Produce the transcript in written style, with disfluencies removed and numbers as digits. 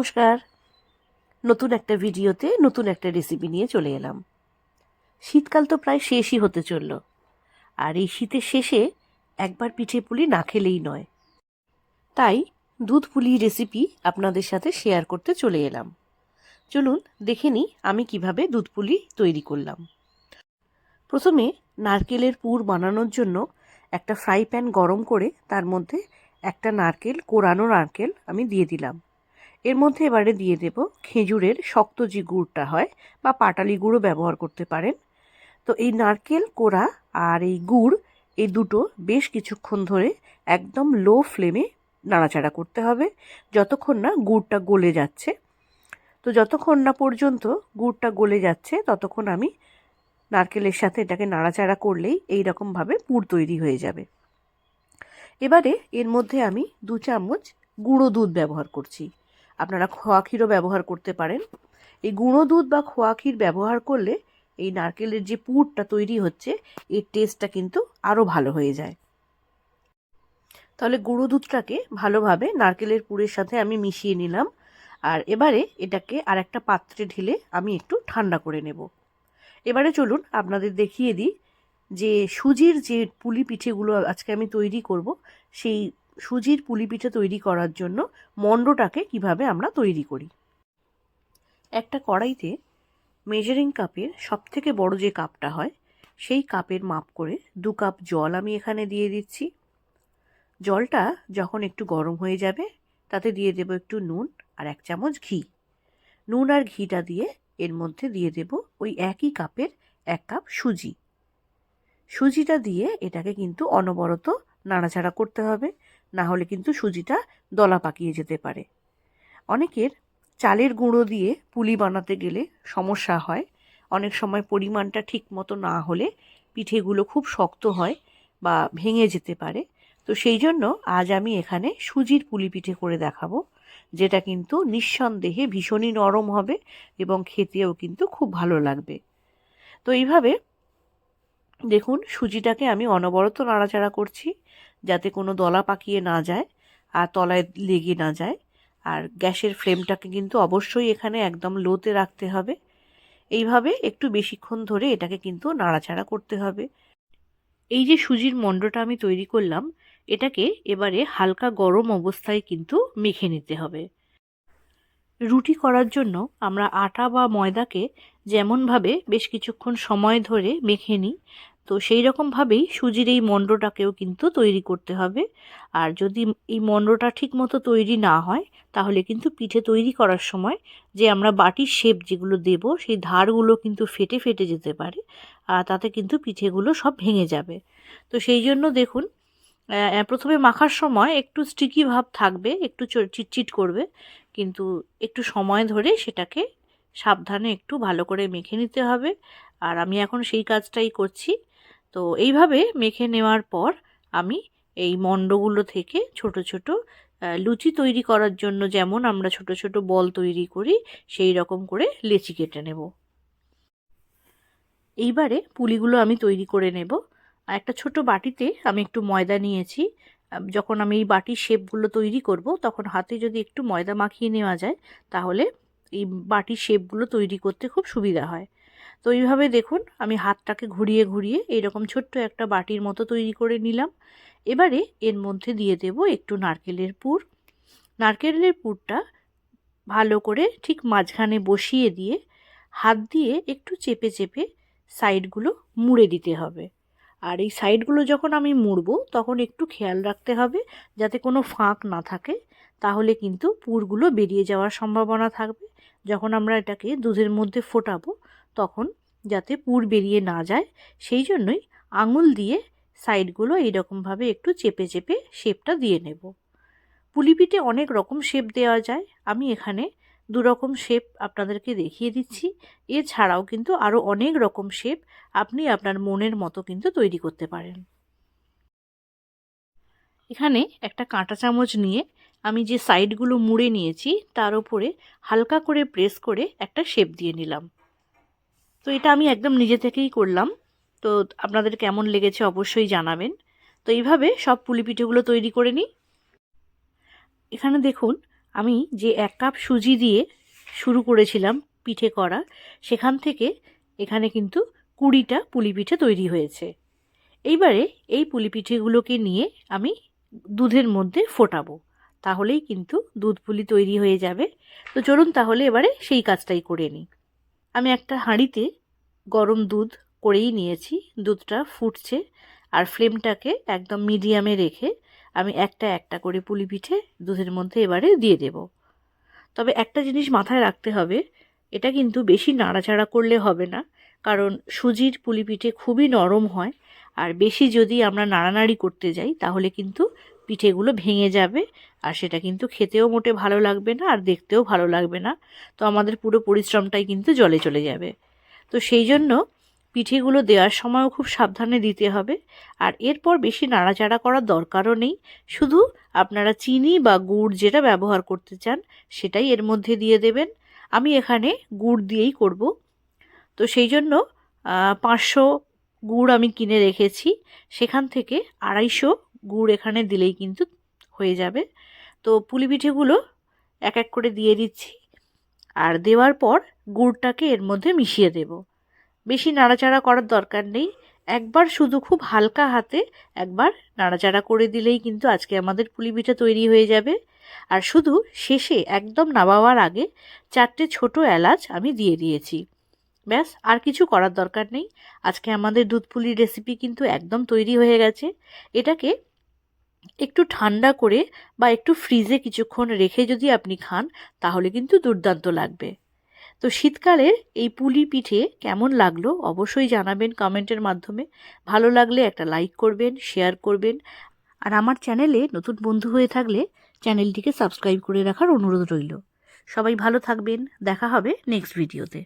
নমস্কার। নতুন একটা ভিডিওতে নতুন একটা রেসিপি নিয়ে চলে এলাম। শীতকাল তো প্রায় শেষই হতে চলল, আর এই শীতের শেষে একবার পিঠে পুলি না খেলেই নয়। তাই দুধ পুলি রেসিপি আপনাদের সাথে শেয়ার করতে চলে এলাম। চলুন দেখে নিই আমি কিভাবে দুধ পুলি তৈরি করলাম। প্রথমে নারকেলের পুর বানানোর জন্য একটা ফ্রাই প্যান গরম করে তার মধ্যে একটা কোরানো নারকেল আমি দিয়ে দিলাম। এর মধ্যে এবারে দিয়ে দেব খেজুরের শক্ত যে গুড়টা হয়, বা পাটালি গুঁড়ও ব্যবহার করতে পারেন। তো এই নারকেল কোড়া আর এই গুড়, এই দুটো বেশ কিছুক্ষণ ধরে একদম লো ফ্লেমে নাড়াচাড়া করতে হবে, যতক্ষণ না গুড়টা গলে যাচ্ছে। তো যতক্ষণ না পর্যন্ত গুড়টা গলে যাচ্ছে ততক্ষণ আমি নারকেলের সাথে এটাকে নাড়াচাড়া করলেই এই রকমভাবে পুর তৈরি হয়ে যাবে। এবারে এর মধ্যে আমি 2 চামচ গুঁড়ো দুধ ব্যবহার করছি। আপনারা খোয়া ক্ষীরও ব্যবহার করতে পারেন। এই গুঁড়ো দুধ বা খোয়া ক্ষীর ব্যবহার করলে এই নারকেলের যে পুরটা তৈরি হচ্ছে এর টেস্টটা কিন্তু আরও ভালো হয়ে যায়। তাহলে গুঁড়ো দুধটাকে ভালোভাবে নারকেলের পুরের সাথে আমি মিশিয়ে নিলাম, আর এবারে এটাকে আর একটা পাত্রে ঢেলে আমি একটু ঠান্ডা করে নেব। এবারে চলুন আপনাদের দেখিয়ে দিই যে সুজির যে পুলি পিঠেগুলো আজকে আমি তৈরি করব, সেই সুজির পুলি পিঠে তৈরি করার জন্য মণ্ডটাকে কিভাবে আমরা তৈরি করি। একটা কড়াইতে মেজারিং কাপের সবথেকে বড় যে কাপটা হয় সেই কাপের মাপ করে 2 কাপ জল আমি এখানে দিয়ে দিচ্ছি। জলটা যখন একটু গরম হয়ে যাবে তাতে দিয়ে দেব একটু নুন আর 1 চামচ ঘি। নুন আর ঘিটা দিয়ে এর মধ্যে দিয়ে দেব ওই একই কাপের 1 কাপ সুজি। সুজিটা দিয়ে এটাকে কিন্তু অনবরত নাড়াচাড়া করতে হবে, না হলে কিন্তু সুজিটা দলা পাকিয়ে যেতে পারে। অনেকের চালের গুঁড়ো দিয়ে পুলি বানাতে গেলে সমস্যা হয়। অনেক সময় পরিমাণটা ঠিক মতো না হলে পিঠেগুলো খুব শক্ত হয় বা ভেঙে যেতে পারে। তো সেই জন্য আজ আমি এখানে সুজির পুলি পিঠে করে দেখাবো, যেটা কিন্তু নিঃসন্দেহে ভীষণই নরম হবে এবং খেতেও কিন্তু খুব ভালো লাগবে। তো এইভাবে দেখুন সুজিটাকে আমি অনবরত নাড়াচাড়া করছি, যাতে কোনো দলা পাকিয়ে না যায় আর তলায় লেগে না যায়। আর গ্যাসের ফ্লেমটাকে কিন্তু অবশ্যই এখানে একদম লোতে রাখতে হবে। এইভাবে একটু বেশিক্ষণ ধরে এটাকে কিন্তু নাড়াচাড়া করতে হবে। এই যে সুজির মণ্ডটা আমি তৈরি করলাম, এটাকে এবারে হালকা গরম অবস্থায় কিন্তু মেখে নিতে হবে। রুটি করার জন্য আমরা আটা বা ময়দাকে যেমনভাবে বেশ কিছুক্ষণ সময় ধরে মেখে নিই, তো সেই রকমভাবেই সুজির এই মণ্ডটাকেও কিন্তু তৈরি করতে হবে। আর যদি এই মণ্ডটা ঠিকমতো তৈরি না হয় তাহলে কিন্তু পিঠে তৈরি করার সময় যে আমরা বাটির শেপ যেগুলো দেব সেই ধারগুলো কিন্তু ফেটে ফেটে যেতে পারে, আর তাতে কিন্তু পিঠেগুলো সব ভেঙে যাবে। তো সেই জন্য দেখুন প্রথমে মাখার সময় একটু স্টিকি ভাব থাকবে, একটু চিটচিট করবে, কিন্তু একটু সময় ধরে সেটাকে সাবধানে একটু ভালো করে মেখে নিতে হবে। আর আমি এখন সেই কাজটাই করছি। তো এইভাবে মেখে নেওয়ার পর আমি এই মণ্ডগুলো থেকে ছোট ছোট লুচি তৈরি করার জন্য যেমন আমরা ছোট ছোট বল তৈরি করি সেই রকম করে লেচি কেটে নেব। এইবারে পুলিগুলো আমি তৈরি করে নেব। আর একটা ছোট বাটিতে আমি একটু ময়দা নিয়েছি। যখন আমি এই বাটির শেপগুলো তৈরি করব তখন হাতে যদি একটু ময়দা মাখিয়ে নেওয়া যায় তাহলে এই বাটির শেপগুলো তৈরি করতে খুব সুবিধা হয়। তো এইভাবে দেখুন আমি হাতটাকে ঘুরিয়ে ঘুরিয়ে এইরকম ছোট্ট একটা বাটির মতো তৈরি করে নিলাম। এবারে এর মধ্যে দিয়ে দেব একটু নারকেলের পুর। নারকেলের পুরটা ভালো করে ঠিক মাঝখানে বসিয়ে দিয়ে হাত দিয়ে একটু চেপে চেপে সাইডগুলো মুড়ে দিতে হবে। আর এই সাইডগুলো যখন আমি মুড়বো তখন একটু খেয়াল রাখতে হবে যাতে কোনো ফাঁক না থাকে, তাহলে কিন্তু পুরগুলো বেরিয়ে যাওয়ার সম্ভাবনা থাকবে। যখন আমরা এটাকে দুধের মধ্যে ফোটাবো তখন যাতে পুর বেরিয়ে না যায় সেই জন্যই আঙুল দিয়ে সাইডগুলো এইরকমভাবে একটু চেপে চেপে শেপটা দিয়ে নেব। পুলি পিঠে অনেক রকম শেপ দেওয়া যায়, আমি এখানে 2 রকম শেপ আপনাদেরকে দেখিয়ে দিচ্ছি। এছাড়াও কিন্তু আরও অনেক রকম শেপ আপনি আপনার মনের মতো কিন্তু তৈরি করতে পারেন। এখানে একটা কাঁটা চামচ নিয়ে আমি যে সাইডগুলো মুড়ে নিয়েছি তার উপরে হালকা করে প্রেস করে একটা শেপ দিয়ে নিলাম। তো এটা আমি একদম নিজে থেকেই করলাম, তো আপনাদের কেমন লেগেছে অবশ্যই জানাবেন। তো এইভাবে সব পুলি পিঠেগুলো তৈরি করে নিই। এখানে দেখুন আমি যে 1 কাপ সুজি দিয়ে শুরু করেছিলাম পিঠে করা, সেখান থেকে এখানে কিন্তু 20টা পুলি পিঠে তৈরি হয়েছে। এইবারে এই পুলি পিঠেগুলোকে নিয়ে আমি দুধের মধ্যে ফোটাবো, তাহলেই কিন্তু দুধ পুলি তৈরি হয়ে যাবে। তো চলুন তাহলে এবারে সেই কাজটাই করে নিই। আমি একটা হাঁড়িতে গরম দুধ করেই নিয়েছি, দুধটা ফুটছে, আর ফ্লেমটাকে একদম মিডিয়ামে রেখে আমি একটা একটা করে পুলি পিঠে দুধের মধ্যে এবারে দিয়ে দেব। তবে একটা জিনিস মাথায় রাখতে হবে, এটা কিন্তু বেশি নাড়াচাড়া করলে হবে না, কারণ সুজির পুলি পিঠে খুবই নরম হয়, আর বেশি যদি আমরা নাড়ানাড়ি করতে যাই তাহলে কিন্তু পিঠেগুলো ভেঙে যাবে, আর সেটা কিন্তু খেতেও মোটে ভালো লাগবে না, আর দেখতেও ভালো লাগবে না। তো আমাদের পুরো পরিশ্রমটাই কিন্তু জলে চলে যাবে। তো সেই জন্য পিঠেগুলো দেওয়ার সময়ও খুব সাবধানে দিতে হবে। আর এরপর বেশি নাড়াচাড়া করার দরকারও নেই, শুধু আপনারা চিনি বা গুড় যেটা ব্যবহার করতে চান সেটাই এর মধ্যে দিয়ে দেবেন। আমি এখানে গুড় দিয়েই করব। তো সেই জন্য 500 গুড় আমি কিনে রেখেছি, সেখান থেকে 250 গুড় এখানে দিলেই কিন্তু হয়ে যাবে। তো পুলি পিঠেগুলো এক এক করে দিয়ে দিচ্ছি, আর দেওয়ার পর গুড়টাকে এর মধ্যে মিশিয়ে দেব। বেশি নাড়াচাড়া করার দরকার নেই, একবার শুধু খুব হালকা হাতে একবার নাড়াচাড়া করে দিলেই কিন্তু আজকে আমাদের পুলি পিঠে তৈরি হয়ে যাবে। আর শুধু শেষে একদম নামাবার আগে 4টে ছোট এলাচ আমি দিয়ে দিয়েছি। ব্যাস, আর কিছু করার দরকার নেই। আজকে আমাদের দুধ পুলির রেসিপি কিন্তু একদম তৈরি হয়ে গেছে। এটাকে একটু ঠান্ডা করে বা একটু ফ্রিজে কিছুক্ষণ রেখে যদি আপনি খান তাহলে কিন্তু দুর্দান্ত লাগবে। তো শীতকালের এই পুলি পিঠে কেমন লাগলো অবশ্যই জানাবেন কমেন্টের মাধ্যমে। ভালো লাগলে একটা লাইক করবেন, শেয়ার করবেন, আর আমার চ্যানেলে নতুন বন্ধু হয়ে থাকলে চ্যানেলটিকে সাবস্ক্রাইব করে রাখার অনুরোধ রইল। সবাই ভালো থাকবেন, দেখা হবে নেক্সট ভিডিওতে।